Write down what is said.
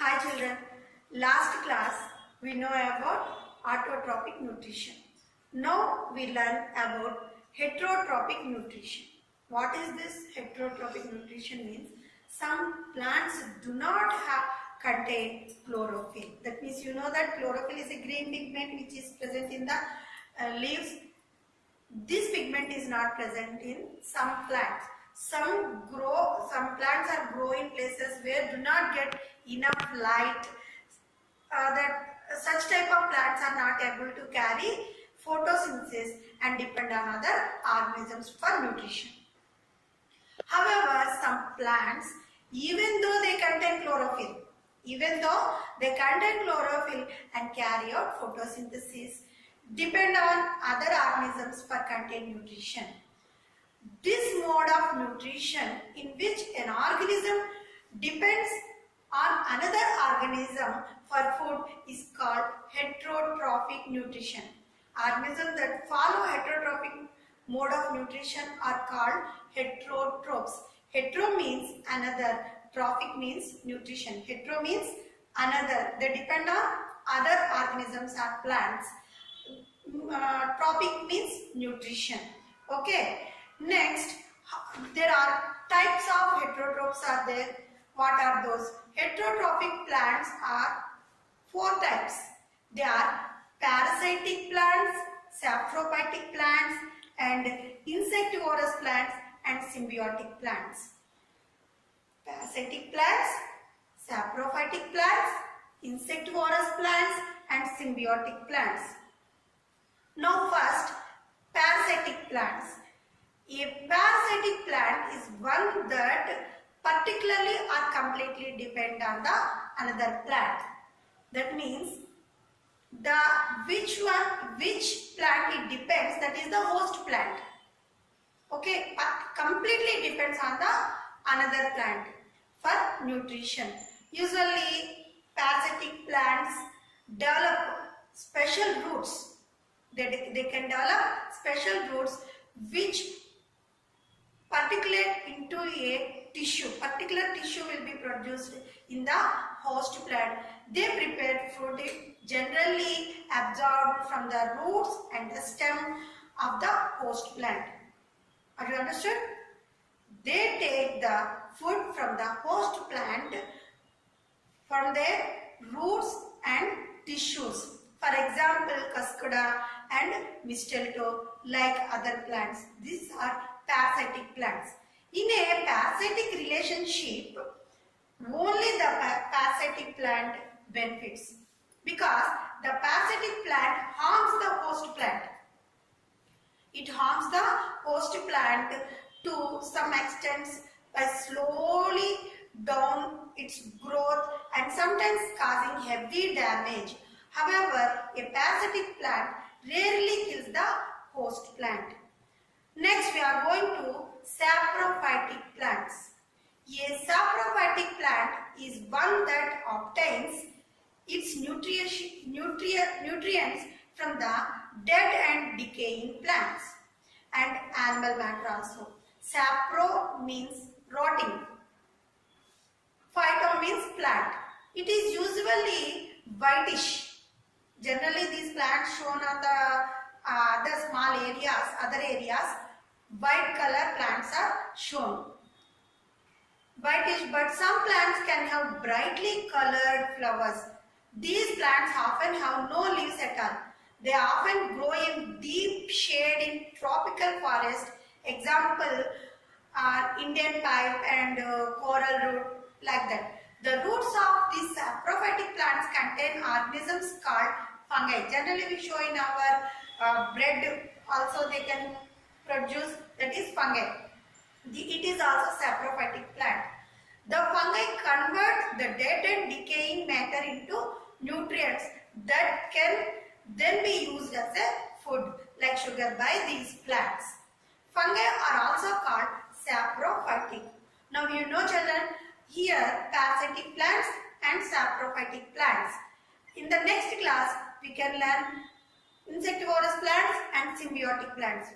Hi children, last class we know about autotrophic nutrition. Now we learn about heterotrophic nutrition. What is this heterotrophic nutrition means? Some plants do not contain chlorophyll. That means you know that chlorophyll is a green pigment which is present in the leaves. This pigment is not present in some plants. Some plants are grow in places where do not get enough light. That such type of plants are not able to carry photosynthesis and depend on other organisms for nutrition. However, some plants, even though they contain chlorophyll and carry out photosynthesis, depend on other organisms for contain nutrition. This mode of nutrition in which an organism depends on another organism for food is called heterotrophic nutrition. Organisms that follow heterotrophic mode of nutrition are called heterotrophs. Hetero means another, trophic means nutrition. Hetero means another. They depend on other organisms or plants. Trophic means nutrition. Okay. Next, there are types of heterotrophs are there. What are those? Heterotrophic plants are four types. They are parasitic plants, saprophytic plants, and insectivorous plants and symbiotic plants. Parasitic plants, saprophytic plants, insectivorous plants, and symbiotic plants. Now first, parasitic plants. A parasitic plant is one that particularly or completely depend on the another plant. That means which plant it depends, that is the host plant. Okay, but completely depends on the another plant for nutrition. Usually parasitic plants develop special roots. They can develop special roots which particulate into a tissue. Particular tissue will be produced in the host plant. They prepare food generally absorbed from the roots and the stem of the host plant. Are you understood? They take the food from the host plant from their roots and tissues. For example, Cuscuta and Mistletoe, like other plants. These are parasitic plants. In a parasitic relationship, only the parasitic plant benefits because the parasitic plant harms the host plant. It harms the host plant to some extent by slowly down its growth and sometimes causing heavy damage. However, a parasitic plant rarely kills the host plant. Next, we are going to saprophytic plants. A saprophytic plant is one that obtains its nutrients from the dead and decaying plants and animal matter also. Sapro means rotting. Phyto means plant. It is usually whitish. Generally, these plants shown on the other areas, white color plants are shown. Whitish, but some plants can have brightly colored flowers. These plants often have no leaves at all. They often grow in deep shade in tropical forest. Example are Indian pipe and coral root, like that. The roots of these saprophytic plants contain organisms called fungi. Generally we show in our bread also they can produce, that is fungi. It is also saprophytic plant. The fungi convert the dead and decaying matter into nutrients that can then be used as a food like sugar by these plants. Fungi are also called saprophytic. Now you know children, here parasitic plants and saprophytic plants. In the next class we can learn insectivorous plants and symbiotic plants.